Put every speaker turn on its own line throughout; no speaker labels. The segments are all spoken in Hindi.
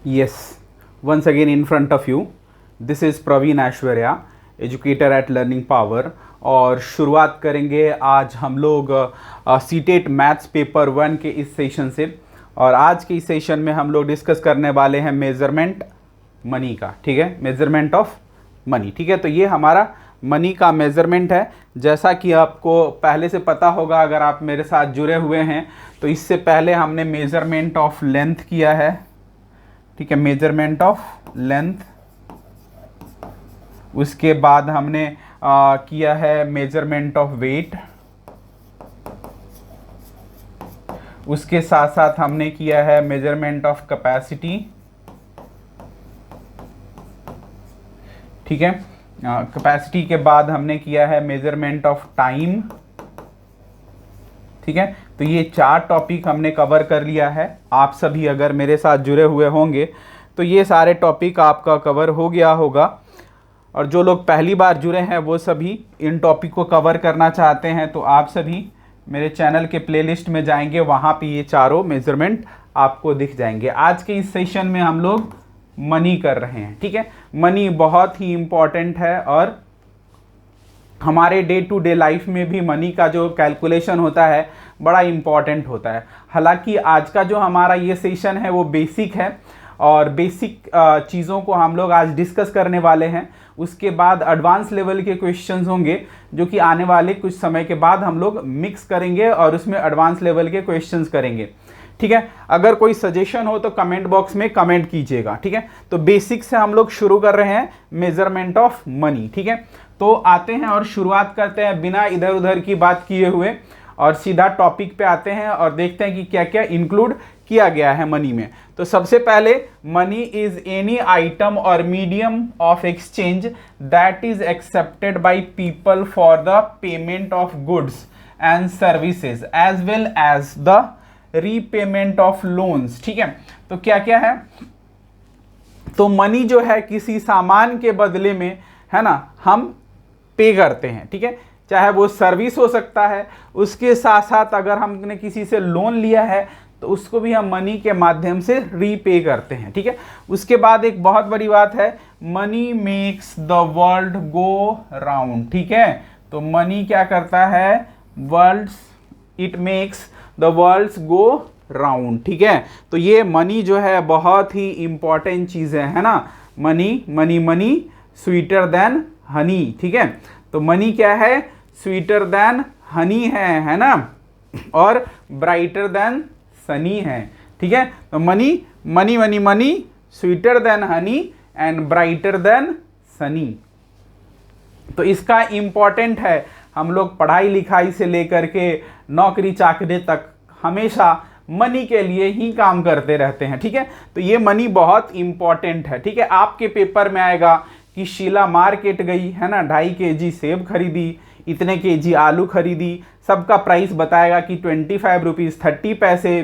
Yes, once again in front of you, this is Praveen Aishwarya, educator at learning power. और शुरुआत करेंगे आज हम लोग सीटेट मैथ्स पेपर 1 के इस सेशन से। और आज के इस सेशन में हम लोग डिस्कस करने वाले हैं मेज़रमेंट मनी का। ठीक है, मेज़रमेंट ऑफ मनी। ठीक है, तो ये हमारा मनी का मेज़रमेंट है। जैसा कि आपको पहले से पता होगा, अगर आप मेरे साथ जुड़े हुए हैं, तो इससे पहले हमने मेज़रमेंट ऑफ लेंथ किया है। ठीक है, मेजरमेंट ऑफ लेंथ। उसके बाद हमने किया है मेजरमेंट ऑफ वेट। उसके साथ साथ हमने किया है मेजरमेंट ऑफ कैपेसिटी। ठीक है, कैपेसिटी के बाद हमने किया है मेजरमेंट ऑफ टाइम। ठीक है, तो ये 4 टॉपिक हमने कवर कर लिया है। आप सभी अगर मेरे साथ जुड़े हुए होंगे तो ये सारे टॉपिक आपका कवर हो गया होगा। और जो लोग पहली बार जुड़े हैं वो सभी इन टॉपिक को कवर करना चाहते हैं, तो आप सभी मेरे चैनल के प्लेलिस्ट में जाएंगे, वहाँ पे ये चारों मेजरमेंट आपको दिख जाएंगे। आज के इस सेशन में हम लोग मनी कर रहे हैं। ठीक है, मनी बहुत ही इम्पॉर्टेंट है और हमारे डे टू डे लाइफ में भी मनी का जो कैलकुलेशन होता है बड़ा इम्पॉर्टेंट होता है। हालांकि आज का जो हमारा ये सेशन है वो बेसिक है और बेसिक चीज़ों को हम लोग आज डिस्कस करने वाले हैं। उसके बाद एडवांस लेवल के क्वेश्चंस होंगे जो कि आने वाले कुछ समय के बाद हम लोग मिक्स करेंगे और उसमें एडवांस लेवल के क्वेश्चंस करेंगे। ठीक है, अगर कोई सजेशन हो तो कमेंट बॉक्स में कमेंट कीजिएगा। ठीक है, तो बेसिक से हम लोग शुरू कर रहे हैं मेजरमेंट ऑफ मनी। ठीक है, तो आते हैं और शुरुआत करते हैं बिना इधर उधर की बात किए हुए और सीधा टॉपिक पे आते हैं और देखते हैं कि क्या क्या इंक्लूड किया गया है मनी में। तो सबसे पहले, मनी इज एनी आइटम और medium of exchange that is accepted by people for the payment of goods and services as well as the repayment of loans. ठीक है, तो क्या क्या है, तो मनी जो है किसी सामान के बदले में, है ना, हम पे करते हैं। ठीक है, चाहे वो सर्विस हो सकता है, उसके साथ साथ अगर हमने किसी से लोन लिया है तो उसको भी हम मनी के माध्यम से रीपे करते हैं। ठीक है, उसके बाद एक बहुत बड़ी बात है, money makes the world go round. ठीक है, तो मनी क्या करता है, it makes the world's go round. ठीक है, तो ये मनी जो है बहुत ही इंपॉर्टेंट चीज़ है ना। Money money money sweeter than Honey. ठीक है, तो मनी क्या है, स्वीटर देन हनी है ना, और ब्राइटर देन सनी है। ठीक है, तो money money money money sweeter than honey and brighter then Sunny. तो इसका इम्पॉर्टेंट है, हम लोग पढ़ाई लिखाई से लेकर के नौकरी चाकरी तक हमेशा मनी के लिए ही काम करते रहते हैं। ठीक है, तो ये मनी बहुत इंपॉर्टेंट है। ठीक है, आपके पेपर में आएगा कि शीला मार्केट गई, है ना, 2.5 kg सेब खरीदी, इतने kg आलू खरीदी, सबका प्राइस बताएगा कि 25 रुपीज़ 30 पैसे,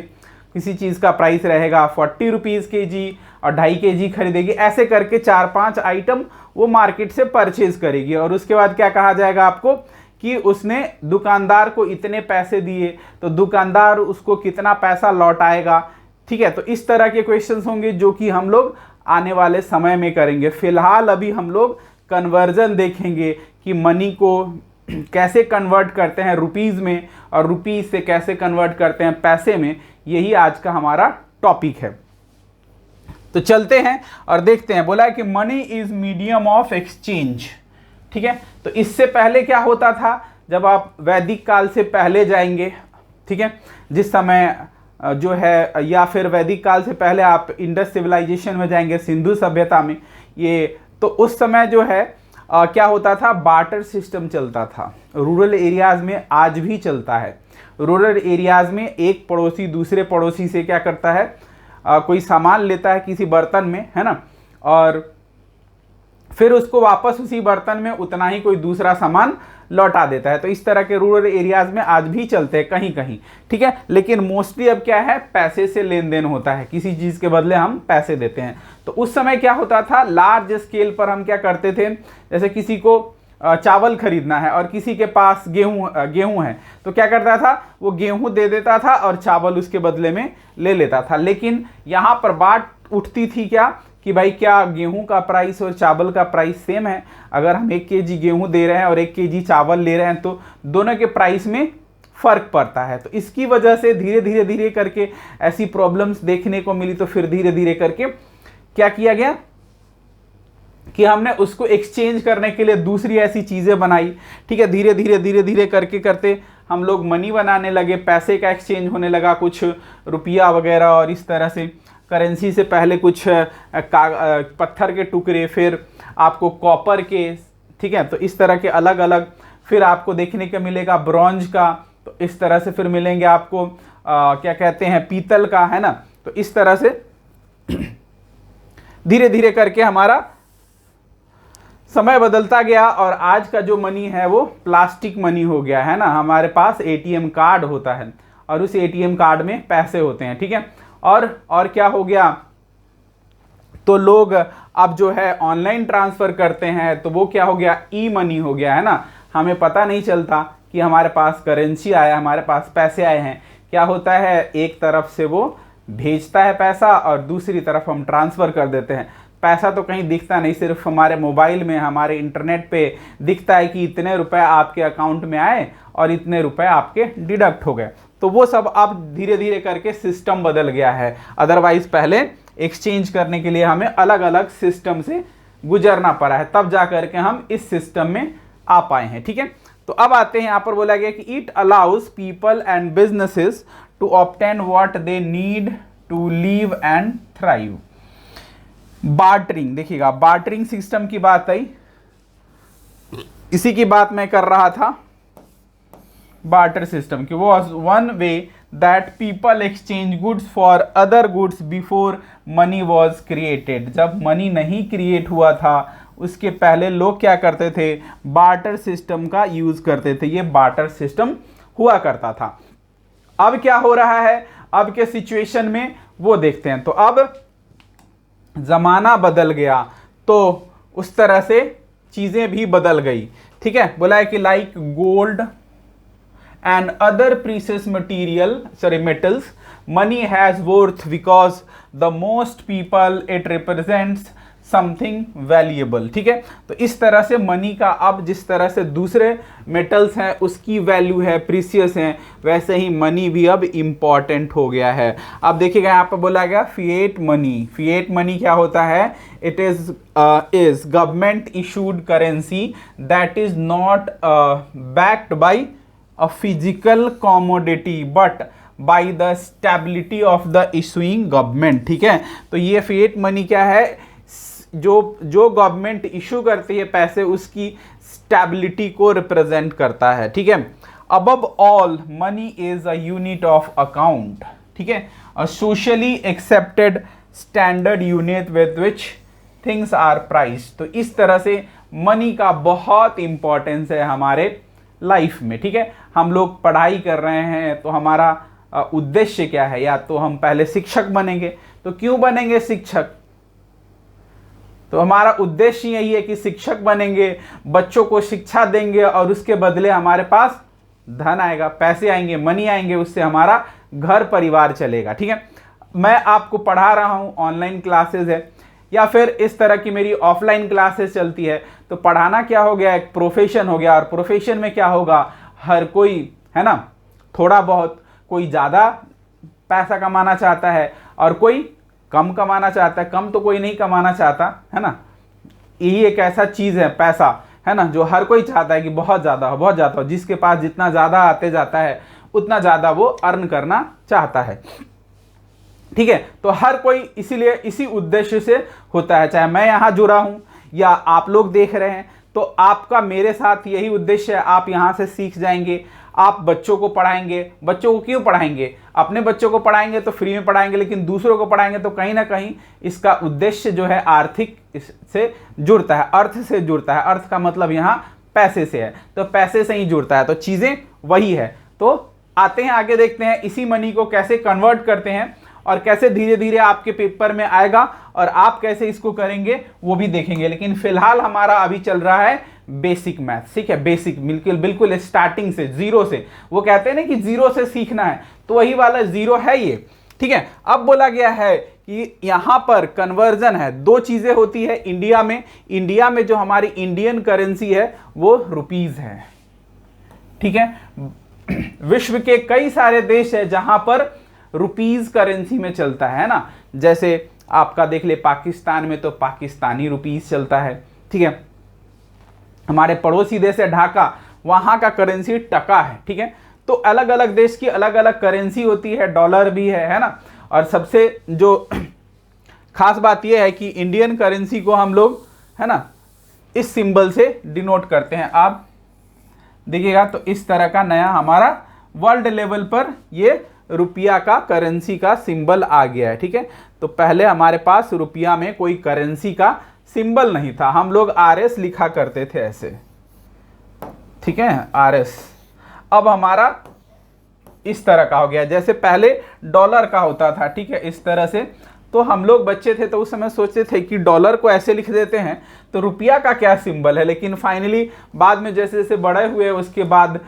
किसी चीज़ का प्राइस रहेगा 40 रुपीज़ kg और 2.5 kg खरीदेगी। ऐसे करके 4-5 आइटम वो मार्केट से परचेज करेगी और उसके बाद क्या कहा जाएगा आपको कि उसने दुकानदार को इतने पैसे दिए, तो दुकानदार उसको कितना पैसा लौटाएगा। ठीक है, तो इस तरह के क्वेश्चंस होंगे जो कि हम लोग आने वाले समय में करेंगे। फिलहाल अभी हम लोग कन्वर्जन देखेंगे कि मनी को कैसे कन्वर्ट करते हैं रुपीज़ में और रुपीज़ से कैसे कन्वर्ट करते हैं पैसे में। यही आज का हमारा टॉपिक है। तो चलते हैं और देखते हैं। बोला है कि money is medium of exchange. ठीक है, तो इससे पहले क्या होता था, जब आप वैदिक काल से पहले जाएंगे, ठीक है, जिस समय जो है, या फिर वैदिक काल से पहले आप इंडस सिविलाइजेशन में जाएंगे, सिंधु सभ्यता में, ये तो उस समय जो है क्या होता था, बार्टर सिस्टम चलता था। रूरल एरियाज में आज भी चलता है। रूरल एरियाज में एक पड़ोसी दूसरे पड़ोसी से क्या करता है, कोई सामान लेता है किसी बर्तन में, है ना, और फिर उसको वापस उसी बर्तन में उतना ही कोई दूसरा सामान लौटा देता है। तो इस तरह के रूरल एरियाज में आज भी चलते हैं कहीं कहीं। ठीक है, लेकिन मोस्टली अब क्या है, पैसे से लेन देन होता है, किसी चीज़ के बदले हम पैसे देते हैं। तो उस समय क्या होता था, लार्ज स्केल पर हम क्या करते थे, जैसे किसी को चावल खरीदना है और किसी के पास गेहूं है, तो क्या करता था, वो गेहूं दे देता था और चावल उसके बदले में ले लेता था। लेकिन यहाँ पर बात उठती थी क्या कि भाई क्या गेहूं का प्राइस और चावल का प्राइस सेम है? अगर हम 1 केजी गेहूं दे रहे हैं और 1 केजी चावल ले रहे हैं तो दोनों के प्राइस में फर्क पड़ता है। तो इसकी वजह से धीरे धीरे करके ऐसी प्रॉब्लम्स देखने को मिली। तो फिर धीरे धीरे करके क्या किया गया कि हमने उसको एक्सचेंज करने के लिए दूसरी ऐसी चीज़ें बनाई। ठीक है, धीरे धीरे करके करते हम लोग मनी बनाने लगे, पैसे का एक्सचेंज होने लगा, कुछ रुपया वगैरह, और इस तरह से करेंसी से पहले कुछ पत्थर के टुकड़े, फिर आपको कॉपर के, ठीक है, तो इस तरह के अलग अलग, फिर आपको देखने को मिलेगा ब्रॉन्ज का, तो इस तरह से फिर मिलेंगे आपको क्या कहते हैं, पीतल का, है ना। तो इस तरह से धीरे धीरे करके हमारा समय बदलता गया और आज का जो मनी है वो प्लास्टिक मनी हो गया है ना। हमारे पास एटीएम कार्ड होता है और उस एटीएम कार्ड में पैसे होते हैं, ठीक है। और क्या हो गया, तो लोग अब जो है ऑनलाइन ट्रांसफर करते हैं, तो वो क्या हो गया, ई मनी हो गया, है ना। हमें पता नहीं चलता कि हमारे पास करेंसी आया, हमारे पास पैसे आए हैं। क्या होता है, एक तरफ से वो भेजता है पैसा और दूसरी तरफ हम ट्रांसफर कर देते हैं। पैसा तो कहीं दिखता नहीं, सिर्फ हमारे मोबाइल में, हमारे इंटरनेट पे दिखता है कि इतने रुपए आपके अकाउंट में आए और इतने रुपए आपके डिडक्ट हो गए। तो वो सब अब धीरे धीरे करके सिस्टम बदल गया है। अदरवाइज पहले एक्सचेंज करने के लिए हमें अलग अलग सिस्टम से गुजरना पड़ा है, तब जा करके हम इस सिस्टम में आ पाए हैं, ठीक है। तो अब आते हैं, यहाँ पर बोला गया कि it allows people and businesses to obtain what they need to live and thrive. Bartering, देखिएगा बार्टरिंग सिस्टम की बात आई, इसी की बात मैं कर रहा था। बार्टर सिस्टम की was one way that people exchange goods for other goods before money was created. जब मनी नहीं क्रिएट हुआ था उसके पहले लोग क्या करते थे, बार्टर सिस्टम का यूज करते थे। ये बार्टर सिस्टम हुआ करता था। अब क्या हो रहा है, अब के सिचुएशन में वो देखते हैं। तो अब जमाना बदल गया तो उस तरह से चीजें भी बदल गई, ठीक है। बोला है कि like gold and other precious metals, money has worth because the most people it represents something valuable, ठीक है। तो इस तरह से मनी का अब जिस तरह से दूसरे मेटल्स हैं उसकी वैल्यू है, प्रीशियस हैं, वैसे ही मनी भी अब इम्पॉर्टेंट हो गया है। अब देखिएगा यहाँ पर बोला गया फिएट मनी। फिएट मनी क्या होता है, it is government issued currency that is not backed by a physical commodity but by the stability of the issuing government, ठीक है। तो ये फिएट मनी क्या है, जो गवर्नमेंट इशू करती है पैसे उसकी स्टेबिलिटी को रिप्रेजेंट करता है, ठीक है। Above all money is a unit of account, ठीक है, a socially accepted standard unit with which things are priced. तो इस तरह से मनी का बहुत इंपॉर्टेंस है हमारे लाइफ में, ठीक है। हम लोग पढ़ाई कर रहे हैं तो हमारा उद्देश्य क्या है, या तो हम पहले शिक्षक बनेंगे। तो क्यों बनेंगे शिक्षक, तो हमारा उद्देश्य यही है कि शिक्षक बनेंगे, बच्चों को शिक्षा देंगे और उसके बदले हमारे पास धन आएगा, पैसे आएंगे, मनी आएंगे, उससे हमारा घर परिवार चलेगा, ठीक है। मैं आपको पढ़ा रहा हूँ, ऑनलाइन क्लासेस है या फिर इस तरह की मेरी ऑफलाइन क्लासेस चलती है, तो पढ़ाना क्या हो गया, एक प्रोफेशन हो गया। और प्रोफेशन में क्या होगा, हर कोई, है ना, थोड़ा बहुत, कोई ज़्यादा पैसा कमाना चाहता है और कोई कम कमाना चाहता है। कम तो कोई नहीं कमाना चाहता, है ना। यही एक ऐसा चीज़ है पैसा, है ना, जो हर कोई चाहता है कि बहुत ज़्यादा हो, बहुत ज़्यादा हो। जिसके पास जितना ज़्यादा आते जाता है उतना ज़्यादा वो अर्न करना चाहता है, ठीक है। तो हर कोई इसीलिए इसी उद्देश्य से होता है, चाहे मैं यहाँ जुड़ा हूँ या आप लोग देख रहे हैं, तो आपका मेरे साथ यही उद्देश्य है। आप यहाँ से सीख जाएंगे, आप बच्चों को पढ़ाएंगे। बच्चों को क्यों पढ़ाएंगे, अपने बच्चों को पढ़ाएंगे तो फ्री में पढ़ाएंगे, लेकिन दूसरों को पढ़ाएंगे तो कहीं ना कहीं इसका उद्देश्य जो है आर्थिक से जुड़ता है, अर्थ से जुड़ता है। अर्थ का मतलब यहाँ पैसे से है, तो पैसे से ही जुड़ता है, तो चीज़ें वही है। तो आते हैं आगे, देखते हैं इसी मनी को कैसे कन्वर्ट करते हैं और कैसे धीरे धीरे आपके पेपर में आएगा और आप कैसे इसको करेंगे वो भी देखेंगे। लेकिन फिलहाल हमारा अभी चल रहा है बेसिक मैथ, ठीक है, बेसिक बिल्कुल बिल्कुल स्टार्टिंग से, जीरो से। वो कहते हैं ना कि जीरो से सीखना है, तो वही वाला जीरो है ये, ठीक है। अब बोला गया है कि यहां पर कन्वर्जन है, दो चीजें होती है इंडिया में। इंडिया में जो हमारी इंडियन करेंसी है वो रुपीज है, ठीक है। विश्व के कई सारे देश है जहां पर रुपीज करेंसी में चलता है ना, जैसे आपका देख ले पाकिस्तान में तो पाकिस्तानी रुपीज चलता है, ठीक है। हमारे पड़ोसी देश है ढाका, वहां का करेंसी टका है, ठीक है। तो अलग अलग देश की अलग अलग करेंसी होती है, डॉलर भी है ना। और सबसे जो खास बात यह है कि इंडियन करेंसी को हम लोग है ना इस सिंबल से डिनोट करते हैं। आप देखिएगा तो इस तरह का नया हमारा वर्ल्ड लेवल पर ये रुपया का करेंसी का सिंबल आ गया है, ठीक है। तो पहले हमारे पास रुपया में कोई करेंसी का सिंबल नहीं था, हम लोग आरएस लिखा करते थे ऐसे, ठीक है, आरएस। अब हमारा इस तरह का हो गया, जैसे पहले डॉलर का होता था, ठीक है, इस तरह से। तो हम लोग बच्चे थे तो उस समय सोचते थे कि डॉलर को ऐसे लिख देते हैं तो रुपया का क्या सिंबल है। लेकिन फाइनली बाद में जैसे जैसे बड़े हुए उसके बाद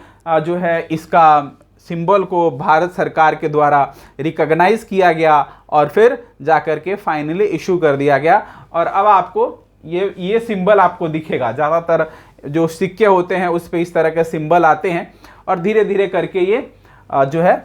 जो है इसका सिंबल को भारत सरकार के द्वारा रिकॉग्नाइज किया गया और फिर जाकर के फाइनली इशू कर दिया गया। और अब आपको ये सिंबल आपको दिखेगा, ज़्यादातर जो सिक्के होते हैं उस पर इस तरह के सिंबल आते हैं और धीरे धीरे करके ये जो है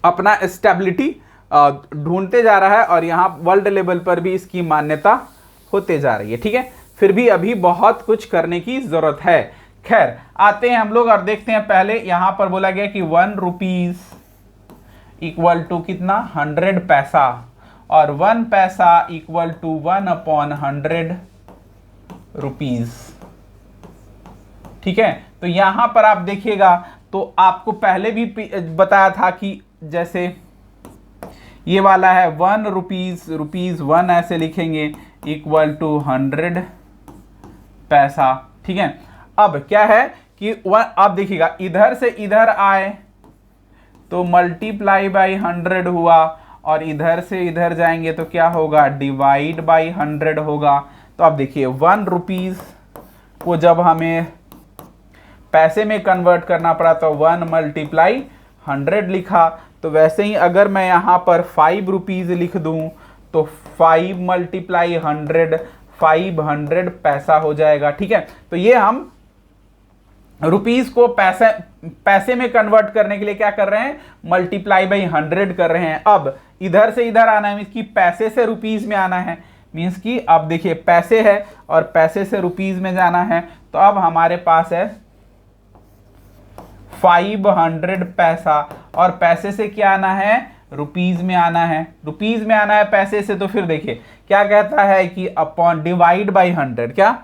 अपना स्टेबिलिटी ढूंढते जा रहा है और यहाँ वर्ल्ड लेवल पर भी इसकी मान्यता होते जा रही है, ठीक है। फिर भी अभी बहुत कुछ करने की जरूरत है। खैर आते हैं हम लोग और देखते हैं। पहले यहाँ पर बोला गया कि 1 रुपीज इक्वल टू कितना 100 पैसा और 1 पैसा इक्वल टू 1/100 रुपीज, ठीक है। तो यहां पर आप देखिएगा तो आपको पहले भी बताया था कि जैसे ये वाला है 1 रुपीज, रुपीज 1 ऐसे लिखेंगे इक्वल टू 100 पैसा, ठीक है। अब क्या है कि आप देखिएगा इधर से इधर आए तो मल्टीप्लाई बाई 100 हुआ और इधर से इधर जाएंगे तो क्या होगा डिवाइड बाई 100 होगा। तो आप देखिए 1 रुपीज को जब हमें पैसे में कन्वर्ट करना पड़ा तो 1 मल्टीप्लाई 100 लिखा। तो वैसे ही अगर मैं यहाँ पर 5 रुपीज लिख दूँ तो 5 मल्टीप्लाई 100 500 पैसा हो जाएगा, ठीक है। तो ये हम रुपीज को पैसे में कन्वर्ट करने के लिए क्या कर रहे हैं मल्टीप्लाई बाई 100 कर रहे हैं। अब इधर से इधर आना है मीन्स कि पैसे से रुपीज में आना है, मीन्स कि अब देखिए पैसे है और पैसे से रुपीज में जाना है। तो अब हमारे पास है 500 पैसा और पैसे से क्या आना है रुपीज में आना है, रुपीज में आना है पैसे से। तो फिर देखिए क्या कहता है कि अपॉन डिवाइड बाई 100, क्या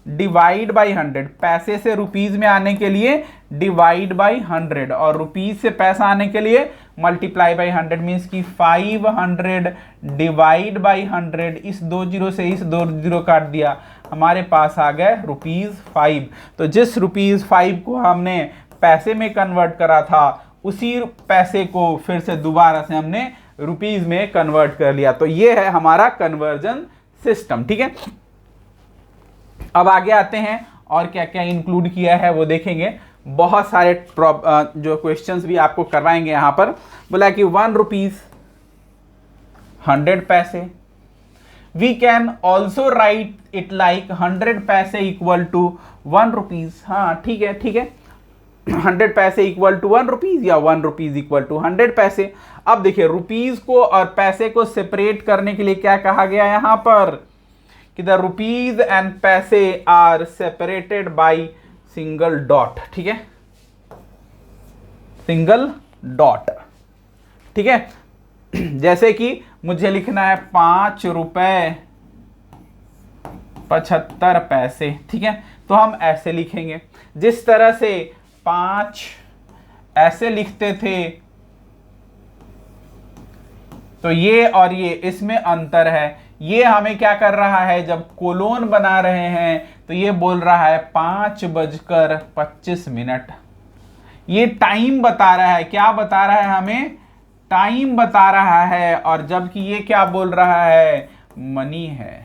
डिवाइड बाई 100, पैसे से रुपीज में आने के लिए डिवाइड बाई 100 और रुपीज से पैसा आने के लिए मल्टीप्लाई बाई 100 मीन्स कि 500 डिवाइड बाई 100। इस 2 जीरो से इस 2 जीरो काट दिया, हमारे पास आ गए रुपीज 5। तो जिस रुपीज 5 को हमने पैसे में कन्वर्ट करा था उसी पैसे को फिर से दोबारा से हमने रुपीज में कन्वर्ट कर लिया। तो ये है हमारा कन्वर्जन सिस्टम, ठीक है। अब आगे आते हैं और क्या क्या इंक्लूड किया है वो देखेंगे। बहुत सारे जो क्वेश्चंस भी आपको करवाएंगे। यहाँ पर बोला कि 1 rupees 100 paise, we can also write it like 100 paise equal to 1 rupees. हाँ ठीक है, ठीक है, 100 पैसे इक्वल टू 1 रुपीज या 1 रुपीज इक्वल टू 100 पैसे। अब देखिए रुपीज को और पैसे को सेपरेट करने के लिए क्या कहा गया यहाँ पर कि the rupees and paise are separated by single dot, ठीक है, सिंगल डॉट, ठीक है। जैसे कि मुझे लिखना है 5 रुपए 75 पैसे, ठीक है। तो हम ऐसे लिखेंगे, जिस तरह से 5 ऐसे लिखते थे तो ये और ये इसमें अंतर है। ये हमें क्या कर रहा है जब कोलोन बना रहे हैं तो ये बोल रहा है 5:25। ये टाइम बता रहा है, क्या बता रहा है हमें टाइम बता रहा है, और जबकि ये क्या बोल रहा है, मनी है।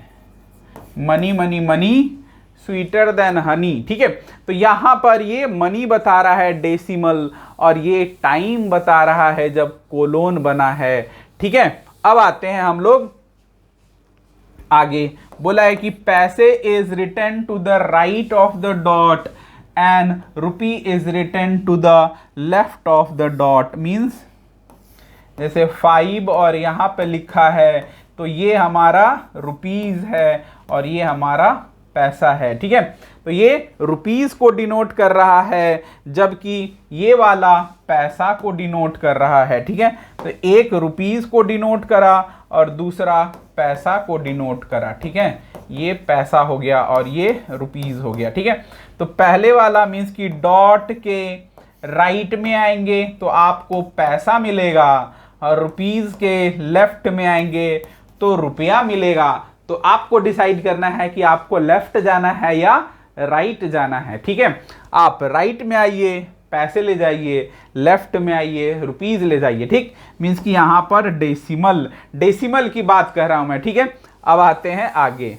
Money money money sweeter than Honey. ठीक है, तो यहां पर ये मनी बता रहा है डेसिमल, और ये टाइम बता रहा है जब कोलोन बना है। ठीक है, अब आते हैं हम लोग आगे। बोला है कि paise is written to the right of the dot and rupee is written to the left of the dot. Means जैसे 5 और यहां पे लिखा है तो ये हमारा रुपीज है और ये हमारा पैसा है। ठीक है, तो ये रुपीस को डिनोट कर रहा है, जबकि ये वाला पैसा को डिनोट कर रहा है। ठीक है, तो एक रुपीस को डिनोट करा और दूसरा पैसा को डिनोट करा। ठीक है, ये पैसा हो गया और ये रुपीस हो गया। ठीक है, तो पहले वाला मीन्स कि डॉट के राइट में आएंगे तो आपको पैसा मिलेगा, और रुपीस के लेफ्ट में आएंगे तो रुपया मिलेगा। तो आपको डिसाइड करना है कि आपको लेफ्ट जाना है या राइट जाना है। ठीक है, आप राइट में आइए, पैसे ले जाइए, लेफ्ट में आइए, रुपीज ले जाइए। ठीक, मीन्स कि यहां पर डेसिमल की बात कर रहा हूं मैं। ठीक है, अब आते हैं आगे।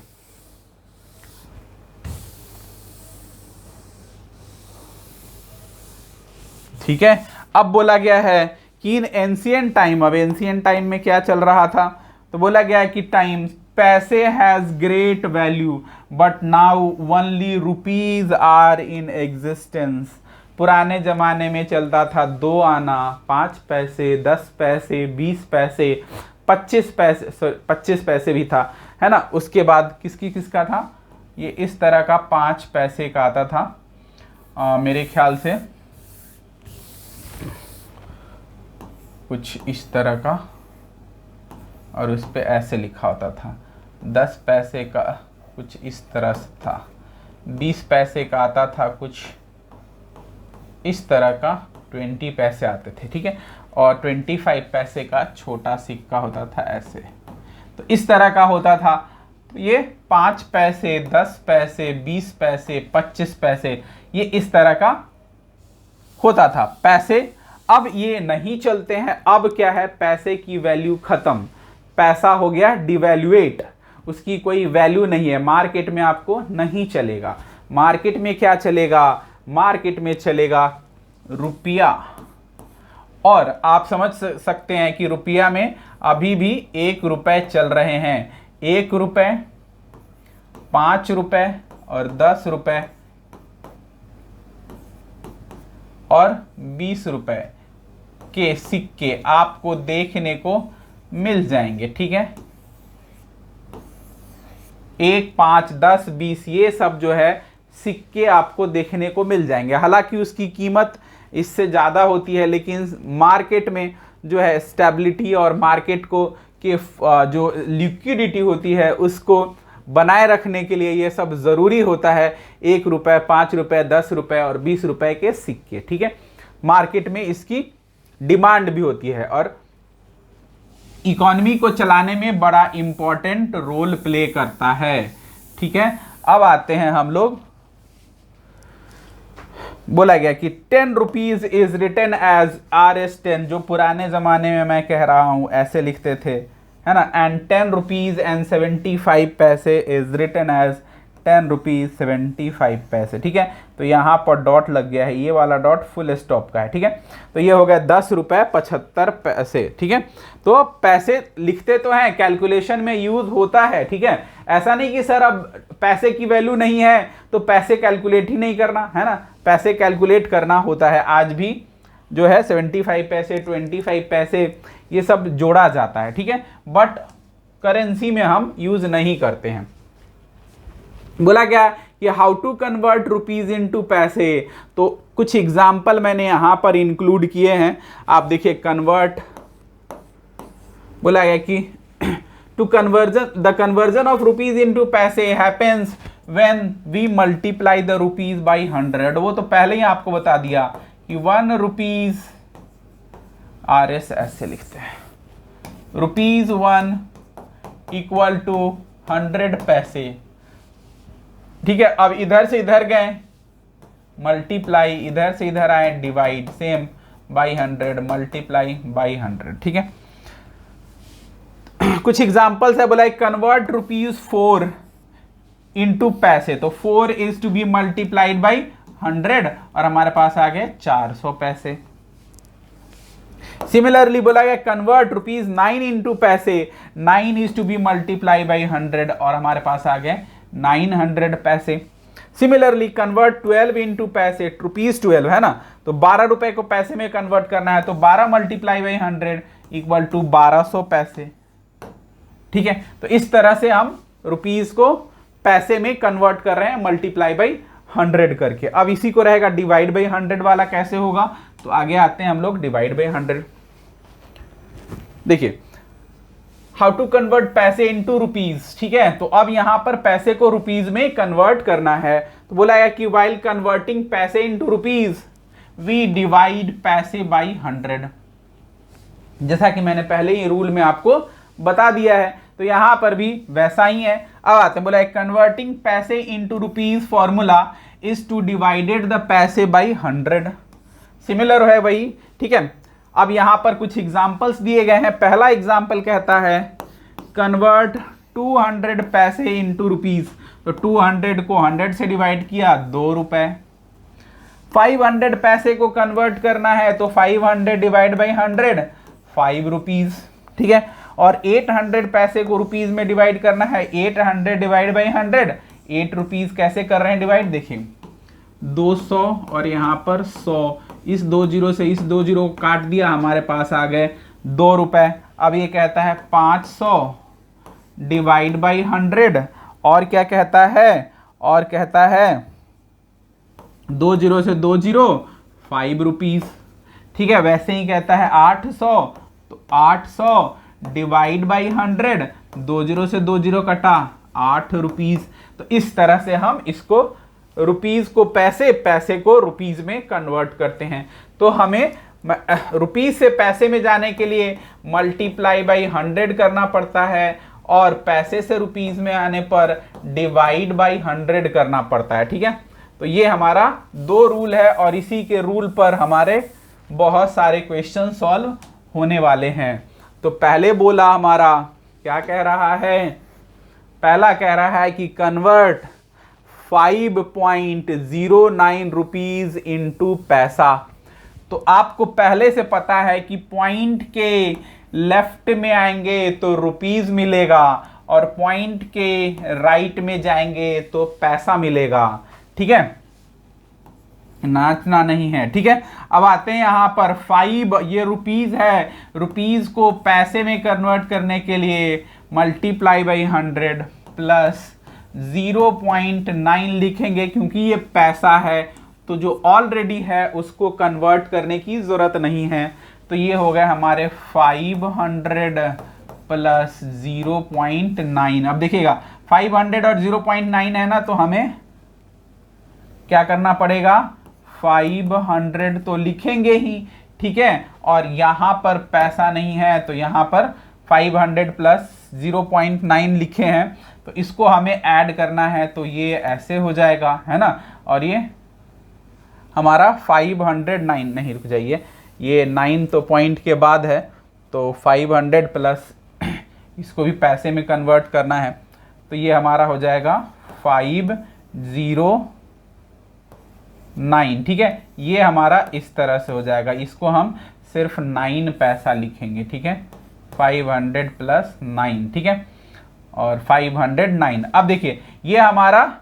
ठीक है, अब बोला गया है कि इन एंशिएंट टाइम, अब एंशिएंट टाइम में क्या चल रहा था, तो बोला गया है कि time paise has great value but now only rupees are in existence. पुराने जमाने में चलता था 2 आना, 5 पैसे, 10 पैसे, 20 पैसे, 25 पैसे, 25 पैसे भी था, है ना। उसके बाद किसका था, ये इस तरह का 5 पैसे का आता था, मेरे ख्याल से कुछ इस तरह का, और उस पर ऐसे लिखा होता था। 10 पैसे का कुछ इस तरह से था, 20 पैसे का आता था कुछ इस तरह का, 20 पैसे आते थे। ठीक है, और 25 पैसे का छोटा सिक्का होता था ऐसे, तो इस तरह का होता था। ये 5 पैसे, 10 पैसे, 20 पैसे, 25 पैसे, ये इस तरह का होता था पैसे। अब ये नहीं चलते हैं, अब क्या है, पैसे की वैल्यू खत्म, पैसा हो गया डिवैल्यूएट, उसकी कोई वैल्यू नहीं है, मार्केट में आपको नहीं चलेगा। मार्केट में क्या चलेगा, मार्केट में चलेगा रुपया। और आप समझ सकते हैं कि रुपया में अभी भी 1 रुपए चल रहे हैं। 1 रुपए, 5 रुपए और 10 रुपए और 20 रुपए के सिक्के आपको देखने को मिल जाएंगे। ठीक है, 1, 5, 10, 20 ये सब जो है सिक्के आपको देखने को मिल जाएंगे। हालांकि उसकी कीमत इससे ज़्यादा होती है, लेकिन मार्केट में जो है स्टेबिलिटी और मार्केट को के जो लिक्विडिटी होती है उसको बनाए रखने के लिए ये सब ज़रूरी होता है। 1 रुपए, 5 रुपए, 10 रुपए और 20 रुपए के सिक्के। ठीक है, मार्केट में इसकी डिमांड भी होती है और इकोनॉमी को चलाने में बड़ा इंपॉर्टेंट रोल प्ले करता है। ठीक है, अब आते हैं हम लोग, बोला गया कि 10 rupees is written as RS10, जो पुराने जमाने में मैं कह रहा हूं ऐसे लिखते थे, है ना। एंड 10 रुपीज एंड 75 पैसे इज रिटन एज 10 रुपीज 75 पैसे। ठीक है, तो यहाँ पर डॉट लग गया है, ये वाला डॉट फुल स्टॉप का है। ठीक है, तो ये हो गया 10 रुपए 75 पैसे। ठीक है, तो पैसे लिखते तो हैं, कैलकुलेशन में यूज होता है। ठीक है, ऐसा नहीं कि सर अब पैसे की वैल्यू नहीं है तो पैसे कैलकुलेट ही नहीं करना, है ना। पैसे कैलकुलेट करना होता है, आज भी जो है 75 पैसे, 25 पैसे ये सब जोड़ा जाता है। ठीक है, बट करेंसी में हम यूज नहीं करते हैं। बोला क्या कि how to convert rupees into paise, तो कुछ एग्जाम्पल मैंने यहां पर इंक्लूड किए हैं। आप देखिए, कन्वर्ट बोला गया कि to the conversion of rupees into paise happens when we multiply the rupees by 100। वो तो पहले ही आपको बता दिया कि 1 रुपीज RS ऐसे लिखते हैं, रुपीज 1 इक्वल टू 100 पैसे। ठीक है, अब इधर से इधर गए मल्टीप्लाई, इधर से इधर आए divide, same by 100 multiply by 100, ठीक है। कुछ एग्जांपल्स है, बोला कन्वर्ट ₹4 इंटू पैसे, तो 4 is to be multiplied by 100 और हमारे पास आ गए 400 पैसे। सिमिलरली बोला गया कन्वर्ट ₹9 इंटू पैसे, 9 is to be multiply by 100 और हमारे पास आ गए 900 पैसे। सिमिलरली कन्वर्ट 12 इंटू पैसे, ₹12 है ना, तो 12 रुपए को पैसे में कन्वर्ट करना है, तो 12 मल्टीप्लाई बाई 100 इक्वल टू 1200 पैसे, ठीक है। तो इस तरह से हम रुपीस को पैसे में कन्वर्ट कर रहे हैं मल्टीप्लाई बाई 100 करके। अब इसी को रहेगा डिवाइड बाई 100 वाला कैसे होगा, तो आगे आते हैं हम लोग डिवाइड बाई 100। देखिए हाउ टू कन्वर्ट पैसे इनटू रुपीज, ठीक है। तो अब यहां पर पैसे को रुपीज में कन्वर्ट करना है, तो बोला गया कि वाइल कन्वर्टिंग पैसे इनटू रुपीज वी डिवाइड पैसे बाई 100, जैसा कि मैंने पहले ही रूल में आपको बता दिया है, तो यहां पर भी वैसा ही है। अब आते हैं, बोला कन्वर्टिंग पैसे into rupees formula is two divided the पैसे बाई 100, सिमिलर है वही, ठीक है। अब यहां पर कुछ एग्जांपल्स दिए गए हैं। पहला एग्जांपल कहता है कन्वर्ट 200 पैसे इनटू रुपीज, तो 200 को 100 से डिवाइड किया, 2 रुपए। 500 पैसे को कन्वर्ट करना है, तो 500 डिवाइड बाई 100 5 रुपीज, ठीक है। और 800 पैसे को रुपीज में डिवाइड करना है, 800 डिवाइड बाई 100 8 रुपीज। कैसे कर रहे हैं डिवाइड, देखिए 200 और यहाँ पर 100, इस 2 जीरो से इस 2 जीरो को काट दिया, हमारे पास आ गए 2 रुपए। अब ये कहता है 500 डिवाइड बाई 100 और क्या कहता है, और कहता है 2 जीरो से 2 जीरो 5 रुपीज, ठीक है। वैसे ही कहता है 800, तो 800 डिवाइड बाई 100, 2 जीरो से 2 जीरो कटा, 8 रुपीज। तो इस तरह से हम इसको रुपीज को पैसे, पैसे को रुपीज में कन्वर्ट करते हैं। तो हमें रुपीज से पैसे में जाने के लिए मल्टीप्लाई बाई 100 करना पड़ता है और पैसे से रुपीज में आने पर डिवाइड बाई 100 करना पड़ता है, ठीक है। तो ये हमारा 2 रूल है और इसी के रूल पर हमारे बहुत सारे क्वेश्चन सॉल्व होने वाले हैं। तो पहले बोला हमारा क्या कह रहा है, पहला कह रहा है कि कन्वर्ट 5.09 रुपीज इंटू पैसा। तो आपको पहले से पता है कि पॉइंट के लेफ्ट में आएंगे तो रुपीज मिलेगा और पॉइंट के राइट में जाएंगे तो पैसा मिलेगा, ठीक है, नाचना नहीं है, ठीक है। अब आते हैं यहां पर 5, ये रुपीज है, रुपीज को पैसे में कन्वर्ट करने के लिए मल्टीप्लाई बाई 100 प्लस 0.9 लिखेंगे क्योंकि ये पैसा है, तो जो ऑलरेडी है उसको कन्वर्ट करने की जरूरत नहीं है। तो ये हो गए हमारे 500 प्लस 0.9। अब देखिएगा 500 और 0.9 है ना, तो हमें क्या करना पड़ेगा, 500 तो लिखेंगे ही, ठीक है, और यहां पर पैसा नहीं है तो यहां पर 500 प्लस 0.9 लिखे हैं, तो इसको हमें ऐड करना है, तो ये ऐसे हो जाएगा, है ना। और ये हमारा 509 नहीं, रुक जाइए, ये 9 तो पॉइंट के बाद है, तो 500 प्लस इसको भी पैसे में कन्वर्ट करना है, तो ये हमारा हो जाएगा 509, ठीक है। ये हमारा इस तरह से हो जाएगा, इसको हम सिर्फ 9 पैसा लिखेंगे, ठीक है, 500 प्लस 9, ठीक है, और 509। अब देखिए ये हमारा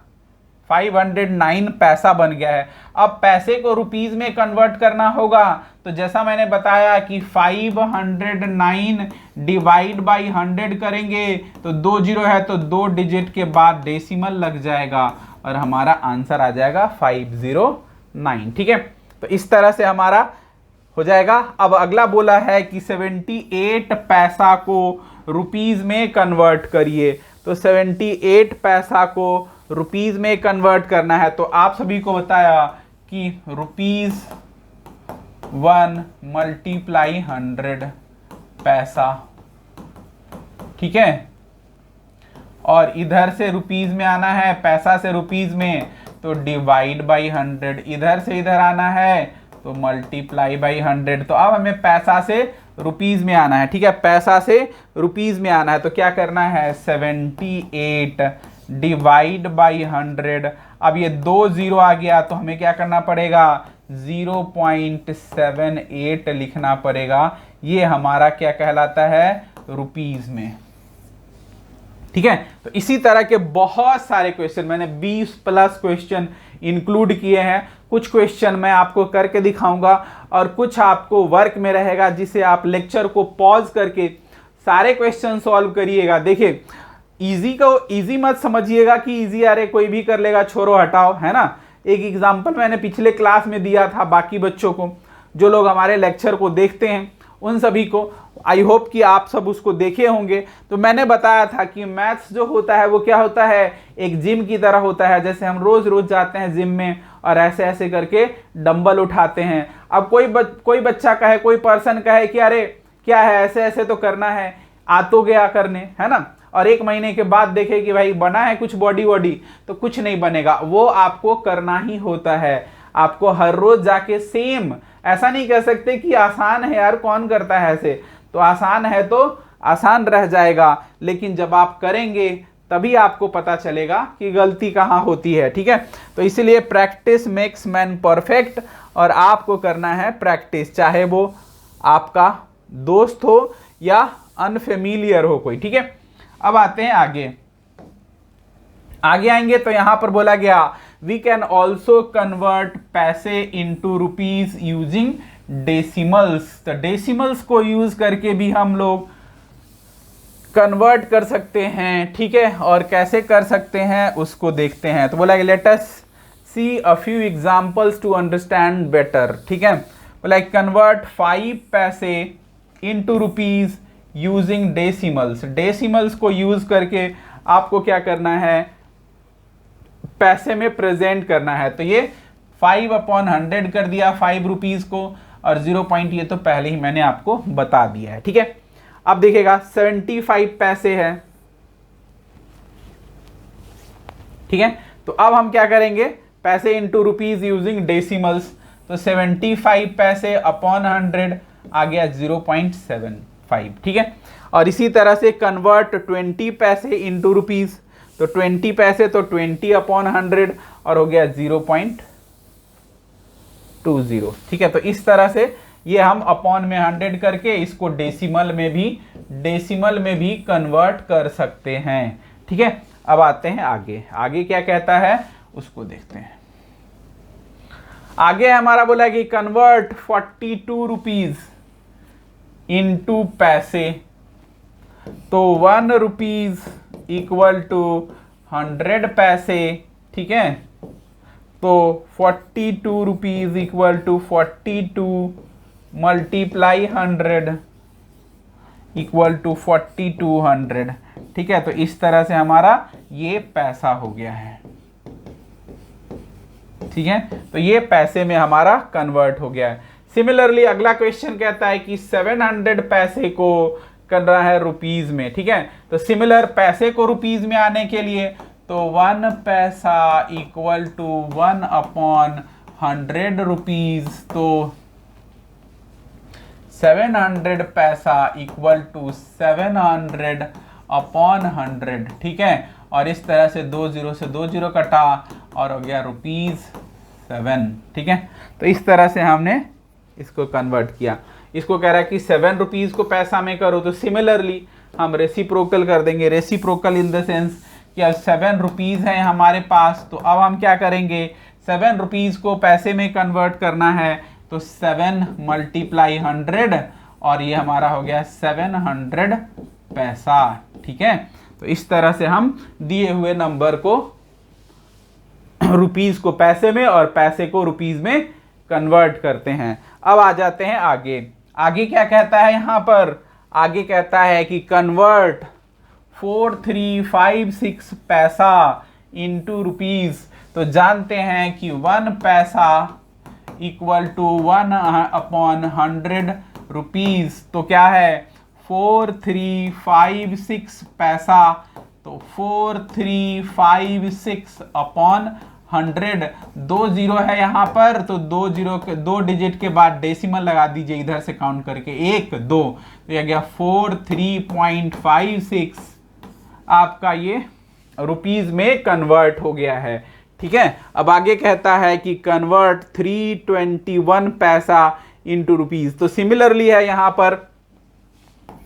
509 पैसा बन गया है। अब पैसे को रुपीज में कन्वर्ट करना होगा, तो जैसा मैंने बताया कि 509 डिवाइड बाई 100 करेंगे तो 2 जीरो है तो 2 डिजिट के बाद डेसिमल लग जाएगा और हमारा आंसर आ जाएगा 509, ठीक है। तो इस तरह से हमारा हो जाएगा। अब अगला बोला है कि 78 पैसा को रुपीज में कन्वर्ट करिए, तो 78 पैसा को रुपीज में कन्वर्ट करना है, तो आप सभी को बताया कि ₹1 मल्टीप्लाई 100 पैसा, ठीक है, और इधर से रुपीज में आना है, पैसा से रुपीज में, तो डिवाइड बाई 100, इधर से इधर आना है तो मल्टीप्लाई बाई 100। तो अब हमें पैसा से रुपीज में आना है, ठीक है, पैसा से रुपीज में आना है। तो क्या करना है, 78 डिवाइड बाई 100। अब ये 2 0 आ गया तो हमें क्या करना पड़ेगा, 0.78 लिखना पड़ेगा। ये हमारा क्या कहलाता है, रुपीज में, ठीक है। तो इसी तरह के बहुत सारे क्वेश्चन मैंने 20+ क्वेश्चन इंक्लूड किए हैं। कुछ क्वेश्चन मैं आपको करके दिखाऊंगा और कुछ आपको वर्क में रहेगा, जिसे आप लेक्चर को पॉज करके सारे क्वेश्चन सॉल्व करिएगा। देखिए, इजी को इजी मत समझिएगा कि इजी अरे कोई भी कर लेगा, छोड़ो हटाओ, है ना। एक एग्जाम्पल मैंने पिछले क्लास में दिया था बाकी बच्चों को, जो लोग हमारे लेक्चर को देखते हैं उन सभी को। आई होप कि आप सब उसको देखे होंगे। तो मैंने बताया था कि मैथ्स जो होता है वो क्या होता है, एक जिम की तरह होता है। जैसे हम रोज रोज जाते हैं जिम में और ऐसे ऐसे करके डंबल उठाते हैं। अब कोई बच्चा कहे, कोई पर्सन कहे कि अरे क्या है, ऐसे ऐसे तो करना है, आ तो गया करने, है ना। और 1 महीने के बाद देखे कि भाई बना है कुछ बॉडी वॉडी, तो कुछ नहीं बनेगा। वो आपको करना ही होता है, आपको हर रोज जाके सेम। ऐसा नहीं कह सकते कि आसान है यार, कौन करता है ऐसे। तो आसान है तो आसान रह जाएगा, लेकिन जब आप करेंगे तभी आपको पता चलेगा कि गलती कहाँ होती है, ठीक है। तो इसलिए प्रैक्टिस मेक्स मैन परफेक्ट, और आपको करना है प्रैक्टिस, चाहे वो आपका दोस्त हो या अनफेमिलियर हो कोई, ठीक है। अब आते हैं आगे आएंगे तो यहां पर बोला गया वी कैन ऑल्सो कन्वर्ट पैसे इंटू रुपीज यूजिंग डेसिमल्स। तो डेसिमल्स को यूज करके भी हम लोग कन्वर्ट कर सकते हैं, ठीक है। और कैसे कर सकते हैं उसको देखते हैं। तो बोला let us see a few examples to understand better, ठीक है। बोला कन्वर्ट 5 पैसे into rupees using decimals. Decimals को यूज करके आपको क्या करना है, पैसे में प्रेजेंट करना है। तो ये 5/100 कर दिया 5 रुपीज को, और 0 पॉइंट ये तो पहले ही मैंने आपको बता दिया है, ठीक है। अब देखिएगा 75 पैसे है, ठीक है। तो अब हम क्या करेंगे, पैसे इंटू रुपीज यूजिंग डेसिमल्स। तो 75 पैसे अपॉन 100 आ गया 0.75, ठीक है। और इसी तरह से कन्वर्ट 20 पैसे इंटू रुपीज। तो 20 पैसे तो 20/100 और हो गया 0.20, ठीक है। तो इस तरह से ये हम अपॉन में 100 करके इसको डेसिमल में भी कन्वर्ट कर सकते हैं, ठीक है। अब आते हैं आगे क्या कहता है उसको देखते हैं। आगे हमारा बोला कि कन्वर्ट 42 रुपीज इंटू पैसे। तो 1 रुपीज इक्वल टू 100 पैसे, ठीक है। तो 42 rupees equal to 42 multiply 100 equal to 4200, ठीक है। तो इस तरह से हमारा ये पैसा हो गया है, ठीक है। तो ये पैसे में हमारा कन्वर्ट हो गया है। सिमिलरली अगला क्वेश्चन कहता है कि 700 पैसे को कर रहा है रुपीज में, ठीक है। तो सिमिलर पैसे को रुपीज में आने के लिए तो 1 पैसा इक्वल टू 1/100 रुपीज। तो 700 पैसा इक्वल टू 700/100, ठीक है। और इस तरह से 2 0 से 2 0 कटा और हो गया ₹7, ठीक है। तो इस तरह से हमने इसको कन्वर्ट किया। इसको कह रहा है कि 7 रुपीज को पैसा में करो, तो सिमिलरली हम रेसिप्रोकल कर देंगे। रेसिप्रोकल इन द सेंस कि अब 7 रुपीज है हमारे पास, तो अब हम क्या करेंगे, 7 रुपीज को पैसे में कन्वर्ट करना है। तो 7 मल्टीप्लाई 100 और ये हमारा हो गया 700 पैसा, ठीक है। तो इस तरह से हम दिए हुए नंबर को रुपीज को पैसे में और पैसे को रुपीज में कन्वर्ट करते हैं। अब आ जाते हैं आगे क्या कहता है यहाँ पर, आगे कहता है कि कन्वर्ट 4356 पैसा इंटू रुपीज। तो जानते हैं कि 1 पैसा इक्वल टू 1/100 रुपीज। तो क्या है 4356 पैसा। तो 4356 अपॉन 100, 2 जीरो है यहाँ पर, तो 2 जीरो के 2 डिजिट के बाद डेसिमल लगा दीजिए इधर से काउंट करके, 1 2, तो यह गया 43.56 आपका ये रुपीज में कन्वर्ट हो गया है। ठीक है, अब आगे कहता है कि कन्वर्ट 321 पैसा इंटू रुपीज। तो सिमिलरली है यहाँ पर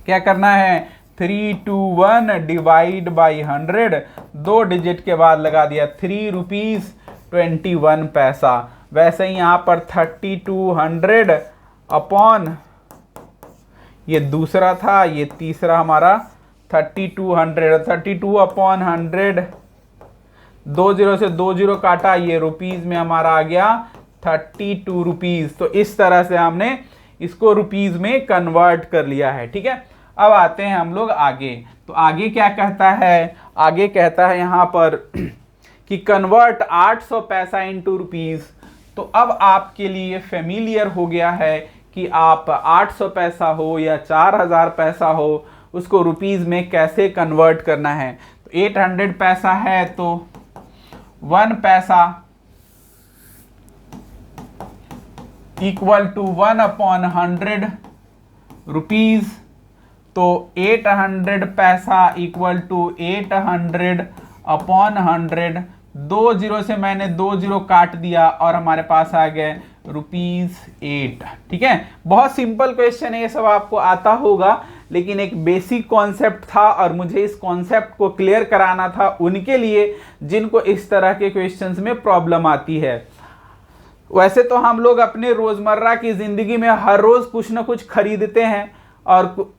क्या करना है, 321 डिवाइड बाई 100, 2 डिजिट के बाद लगा दिया 3 रुपीज 21 पैसा। वैसे ही यहाँ पर 3200 अपॉन, ये दूसरा था, ये तीसरा हमारा 3200, 32 अपॉन 100, 2 जीरो से 2 जीरो काटा, ये रुपीज में हमारा आ गया 32 रुपीज। तो इस तरह से हमने इसको रुपीज में कन्वर्ट कर लिया है। ठीक है, अब आते हैं हम लोग आगे। तो आगे क्या कहता है, आगे कहता है यहाँ पर कि कन्वर्ट 800 पैसा इंटू रुपीज। तो अब आपके लिए फेमिलियर हो गया है कि आप 800 पैसा हो या 4000 पैसा हो, उसको रुपीज में कैसे कन्वर्ट करना है। तो 800 पैसा है तो 1 पैसा इक्वल टू 1 अपॉन 100 रुपीज। तो 800 पैसा इक्वल टू 800 अपॉन 100, 2 जीरो से मैंने 2 जीरो काट दिया और हमारे पास आ गए ₹8। ठीक है, बहुत सिंपल क्वेश्चन है, ये सब आपको आता होगा, लेकिन एक बेसिक कॉन्सेप्ट था और मुझे इस कॉन्सेप्ट को क्लियर कराना था उनके लिए जिनको इस तरह के क्वेश्चंस में प्रॉब्लम आती है। वैसे तो हम लोग अपने रोजमर्रा की जिंदगी में हर रोज कुछ ना कुछ खरीदते हैं और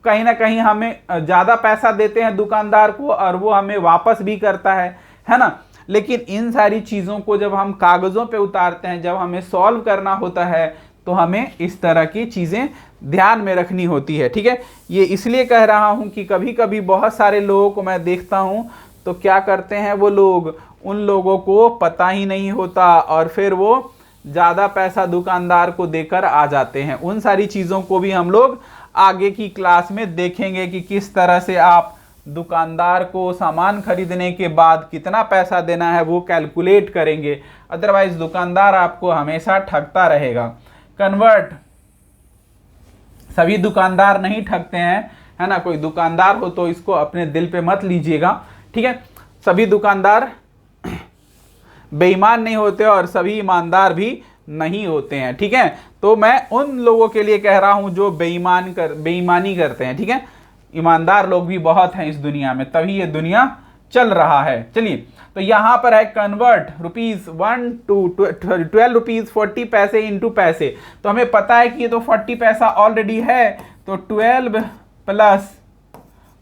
कहीं ना कहीं हमें ज्यादा पैसा देते हैं दुकानदार को और वो हमें वापस भी करता है ना। लेकिन इन सारी चीजों को जब हम कागजों पे उतारते हैं, जब हमें सॉल्व करना होता है, तो हमें इस तरह की चीजें ध्यान में रखनी होती है। ठीक है, ये इसलिए कह रहा हूं कि कभी कभी बहुत सारे लोगों को मैं देखता हूं तो क्या करते हैं वो लोग, उन लोगों को पता ही नहीं होता और फिर वो ज्यादा पैसा दुकानदार को देकर आ जाते हैं। उन सारी चीजों को भी हम लोग आगे की क्लास में देखेंगे कि किस तरह से आप दुकानदार को सामान खरीदने के बाद कितना पैसा देना है वो कैलकुलेट करेंगे, अदरवाइज दुकानदार आपको हमेशा ठगता रहेगा। कन्वर्ट, सभी दुकानदार नहीं ठगते हैं, है ना। कोई दुकानदार हो तो इसको अपने दिल पे मत लीजिएगा। ठीक है, सभी दुकानदार बेईमान नहीं होते और सभी ईमानदार भी नहीं होते हैं। ठीक है, तो मैं उन लोगों के लिए कह रहा हूं जो बेईमानी करते हैं। ठीक है, ईमानदार लोग भी बहुत हैं इस दुनिया में, तभी ये दुनिया चल रहा है। चलिए, तो यहां पर है कन्वर्ट ₹1 टू 12 रुपीज 40 पैसे इंटू पैसे। तो हमें पता है कि ये तो 40 पैसा ऑलरेडी है, तो 12 प्लस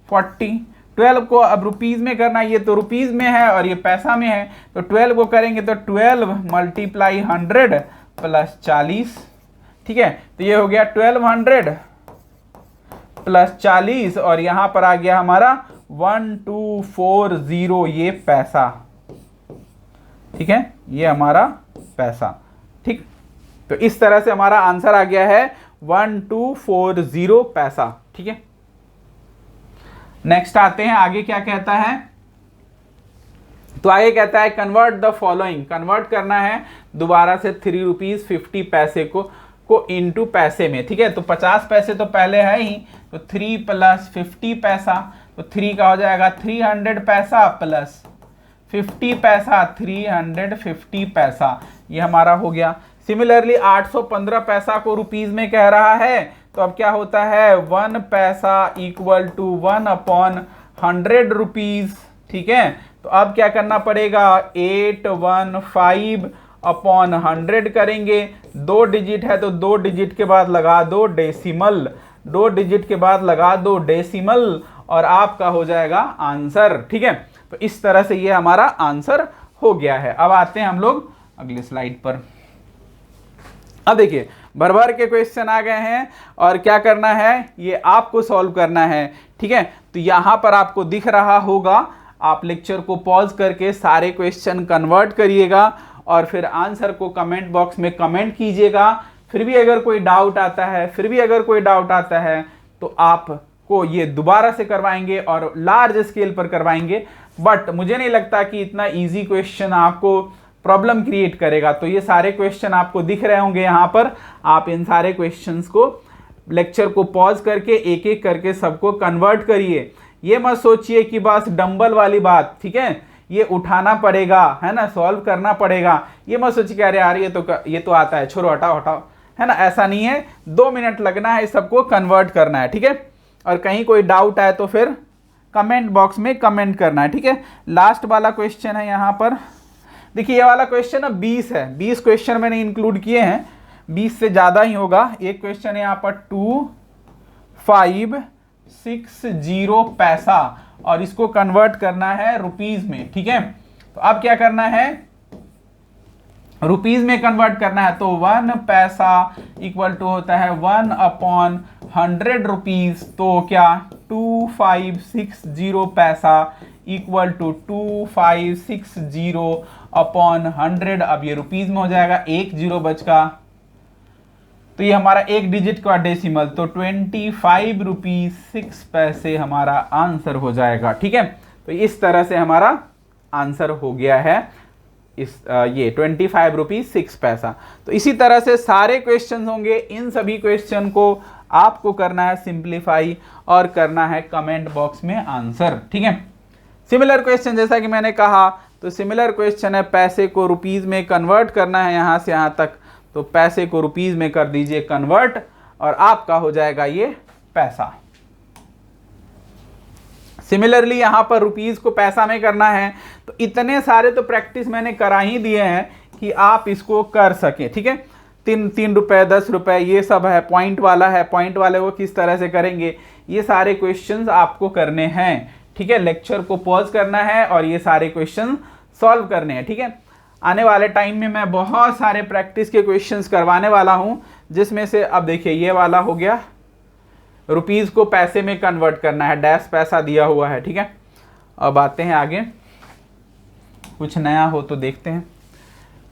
40, 12 को अब रुपीज में करना, ये तो रुपीज में है और ये पैसा में है, तो 12 को करेंगे तो 12 मल्टीप्लाई 100 प्लस 40। ठीक है, तो ये हो गया 1200 प्लस 40 और यहां पर आ गया हमारा 1240, ये पैसा। ठीक है, ये हमारा पैसा। ठीक, तो इस तरह से हमारा आंसर आ गया है 1240 पैसा। ठीक है, नेक्स्ट आते हैं, आगे क्या कहता है। तो आगे कहता है कन्वर्ट द फॉलोइंग, कन्वर्ट करना है दोबारा से 3 रुपीज 50 पैसे को इनटू पैसे में। ठीक है, तो 50 पैसे तो पहले है ही, तो 3 प्लस 50 पैसा, तो 3 का हो जाएगा 300 पैसा प्लस 50 पैसा 350 पैसा, ये हमारा हो गया। सिमिलरली 815 पैसा को रुपीज में कह रहा है, तो अब क्या होता है 1 पैसा इक्वल टू 1 अपॉन 100 रुपीज। ठीक है, तो अब क्या करना पड़ेगा 815 अपॉन 100 करेंगे, 2 डिजिट है तो 2 डिजिट के बाद लगा दो डेसिमल, 2 डिजिट के बाद लगा दो डेसिमल और आपका हो जाएगा आंसर। ठीक है, तो इस तरह से ये हमारा आंसर हो गया है। अब आते हैं हम लोग अगले स्लाइड पर। अब देखिए भर भर के क्वेश्चन आ गए हैं और क्या करना है, ये आपको सॉल्व करना है। ठीक है, तो यहां पर आपको दिख रहा होगा, आप लेक्चर को पॉज करके सारे क्वेश्चन कन्वर्ट करिएगा और फिर आंसर को कमेंट बॉक्स में कमेंट कीजिएगा। फिर भी अगर कोई डाउट आता है तो आपको ये दोबारा से करवाएंगे और लार्ज स्केल पर करवाएंगे, बट मुझे नहीं लगता कि इतना इजी क्वेश्चन आपको प्रॉब्लम क्रिएट करेगा। तो ये सारे क्वेश्चन आपको दिख रहे होंगे यहाँ पर, आप इन सारे क्वेश्चंस को लेक्चर को पॉज करके एक एक करके सबको कन्वर्ट करिए। ये मत सोचिए कि बस डंबल वाली बात, ठीक है, ये उठाना पड़ेगा, है ना, सॉल्व करना पड़ेगा। ये मत सोचिए कि अरे यार ये तो आता है, छोड़ो हटाओ हटाओ, है ना, ऐसा नहीं है। 2 मिनट लगना है सबको कन्वर्ट करना है, ठीक है। और कहीं कोई डाउट आए तो फिर कमेंट बॉक्स में कमेंट करना है, ठीक है। लास्ट वाला क्वेश्चन है यहाँ पर, देखिए ये वाला क्वेश्चन अब 20 है, 20 क्वेश्चन मैंने इंक्लूड किए हैं, 20 से ज़्यादा ही होगा। एक क्वेश्चन है यहाँ पर 2560 पैसा, और इसको कन्वर्ट करना है रुपीज में, ठीक है। तो अब क्या करना है, रुपीज में कन्वर्ट करना है। तो 1 पैसा इक्वल टू होता है 1/100 रुपीज। तो क्या 2560 पैसा इक्वल टू 2560/100। अब ये रुपीज में हो जाएगा, 1 जीरो बचका, तो ये हमारा 1 डिजिट का डेसिमल, तो 25 रुपीज 6 पैसे हमारा आंसर हो जाएगा, ठीक है। तो इस तरह से हमारा आंसर हो गया है ये 25 रुपीज 6 पैसा। तो इसी तरह से सारे क्वेश्चन होंगे, इन सभी क्वेश्चन को आपको करना है सिंप्लीफाई और करना है कमेंट बॉक्स में आंसर, ठीक है। सिमिलर क्वेश्चन जैसा कि मैंने कहा, तो सिमिलर क्वेश्चन है, पैसे को रुपीज में कन्वर्ट करना है यहाँ से यहाँ तक। तो पैसे को रुपीज में कर दीजिए कन्वर्ट, और आपका हो जाएगा ये पैसा। सिमिलरली यहाँ पर रुपीज को पैसा में करना है, तो इतने सारे तो प्रैक्टिस मैंने करा ही दिए हैं कि आप इसको कर सकें, ठीक है। 3 रुपए 10 रुपए ये सब है, पॉइंट वाला है, पॉइंट वाले को किस तरह से करेंगे, ये सारे क्वेश्चंस आपको करने हैं, ठीक है। लेक्चर को पॉज करना है और ये सारे क्वेश्चन सॉल्व करने हैं, ठीक है। आने वाले टाइम में मैं बहुत सारे प्रैक्टिस के क्वेश्चंस करवाने वाला हूं, जिसमें से अब देखिए ये वाला हो गया, रुपीज को पैसे में कन्वर्ट करना है, डैश पैसा दिया हुआ है, ठीक है। अब आते हैं आगे, कुछ नया हो तो देखते हैं।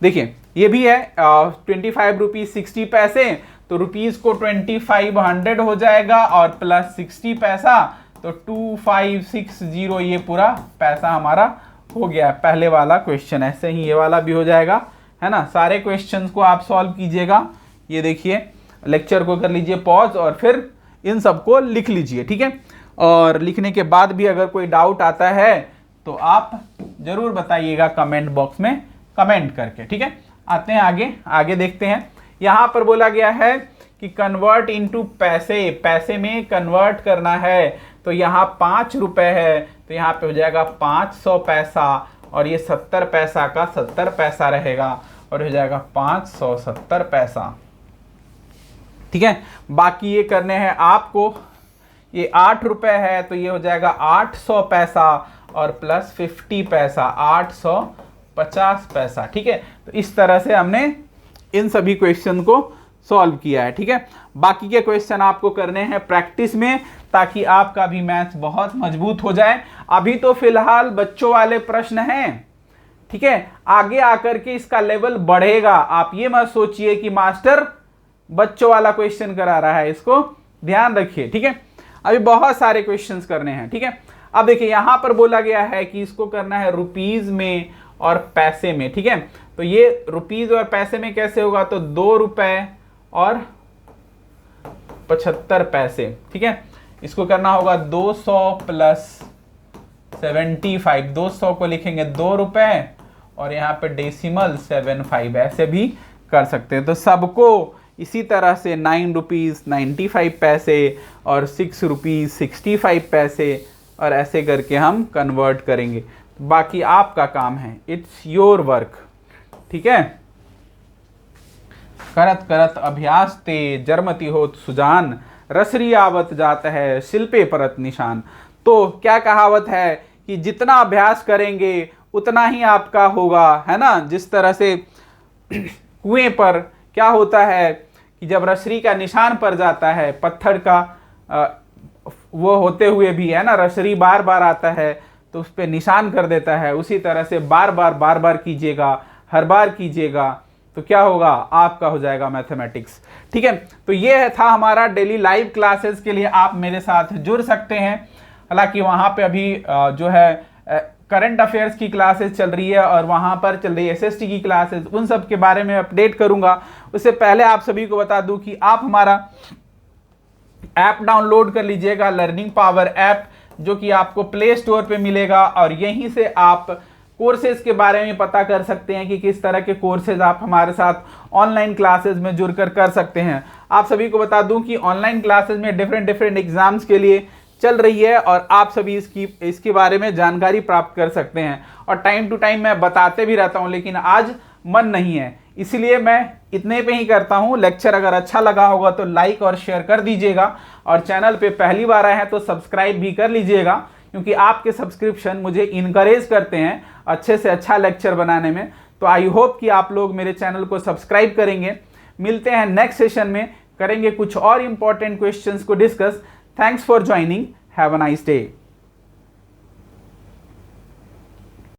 देखिए ये भी है 25 रुपीज 60 पैसे, तो रुपीज को 2500 हो जाएगा और प्लस 60 पैसा, तो 2560 ये पूरा पैसा हमारा हो गया पहले वाला क्वेश्चन। ऐसे ही ये वाला भी हो जाएगा, है ना। सारे क्वेश्चंस को आप सॉल्व कीजिएगा। ये देखिए लेक्चर को कर लीजिए पॉज और फिर इन सबको लिख लीजिए, ठीक है। और लिखने के बाद भी अगर कोई डाउट आता है तो आप जरूर बताइएगा कमेंट बॉक्स में कमेंट करके, ठीक है। आते हैं आगे, आगे देखते हैं। यहाँ पर बोला गया है कि कन्वर्ट इनटू पैसे, पैसे में कन्वर्ट करना है। तो यहाँ 5 रुपए है, तो यहाँ पे हो जाएगा 500 पैसा, और ये 70 पैसा का 70 पैसा रहेगा, और हो जाएगा 570 पैसा, ठीक है। बाकी ये करने हैं आपको, ये 8 रुपए है, तो ये हो जाएगा 800 पैसा और प्लस 50 पैसा, 850 पैसा, ठीक है। तो इस तरह से हमने इन सभी क्वेश्चन को सॉल्व किया है, ठीक है। बाकी के क्वेश्चन आपको करने हैं प्रैक्टिस में, ताकि आपका भी मैथ्स बहुत मजबूत हो जाए। अभी तो फिलहाल बच्चों वाले प्रश्न हैं, ठीक है, आगे आकर के इसका लेवल बढ़ेगा। आप ये मत सोचिए कि मास्टर बच्चों वाला क्वेश्चन करा रहा है, इसको ध्यान रखिए, ठीक है। अभी बहुत सारे क्वेश्चंस करने हैं, ठीक है। अब देखिए यहां पर बोला गया है कि इसको करना है रुपीज में और पैसे में, ठीक है। तो ये रुपीज और पैसे में कैसे होगा, तो 2 रुपए और 75 पैसे, ठीक है। इसको करना होगा 200 प्लस 75, 200 को लिखेंगे 2 रुपए और यहाँ पे डेसिमल 75, ऐसे भी कर सकते हैं। तो सबको इसी तरह से 9 रुपीज 95 पैसे और 6 रुपीज 65 पैसे और ऐसे करके हम कन्वर्ट करेंगे। बाकी आपका काम है, इट्स योर वर्क, ठीक है। करत करत अभ्यास ते जरमती होत सुजान, रसरी आवत जाता है शिल्पे परत निशान। तो क्या कहावत है कि जितना अभ्यास करेंगे उतना ही आपका होगा, है ना। जिस तरह से कुएं पर क्या होता है कि जब रसरी का निशान पड़ जाता है, पत्थर का वो होते हुए भी, है ना, रसरी बार बार आता है तो उस पर निशान कर देता है। उसी तरह से बार बार कीजिएगा, हर बार कीजिएगा, तो क्या होगा, आपका हो जाएगा मैथमेटिक्स, ठीक है। तो ये था हमारा डेली लाइव क्लासेस के लिए आप मेरे साथ जुड़ सकते हैं। हालांकि वहाँ पे अभी जो है करंट अफेयर्स की क्लासेस चल रही है और वहाँ पर चल रही है एसएसटी की क्लासेस, उन सब के बारे में अपडेट करूँगा। उससे पहले आप सभी को बता दूँ कि आप हमारा ऐप डाउनलोड कर लीजिएगा, लर्निंग पावर ऐप, जो कि आपको प्ले स्टोर पे मिलेगा और यहीं से आप कोर्सेज के बारे में पता कर सकते हैं कि किस तरह के कोर्सेज आप हमारे साथ ऑनलाइन क्लासेज में जुड़कर कर सकते हैं। आप सभी को बता दूं कि ऑनलाइन क्लासेज में डिफरेंट एग्जाम्स के लिए चल रही है और आप सभी इसके बारे में जानकारी प्राप्त कर सकते हैं और टाइम टू टाइम मैं बताते भी रहता हूं, लेकिन आज मन नहीं है, इसलिए मैं इतने पे ही करता हूं। लेक्चर अगर अच्छा लगा होगा तो लाइक और शेयर कर दीजिएगा और चैनल पे पहली बार आए हैं तो सब्सक्राइब भी कर लीजिएगा, क्योंकि आपके सब्सक्रिप्शन मुझे इनकरेज करते हैं अच्छे से अच्छा लेक्चर बनाने में। तो आई होप कि आप लोग मेरे चैनल को सब्सक्राइब करेंगे। मिलते हैं नेक्स्ट सेशन में, करेंगे कुछ और इंपॉर्टेंट क्वेश्चंस को discuss. Thanks for joining, have a nice day.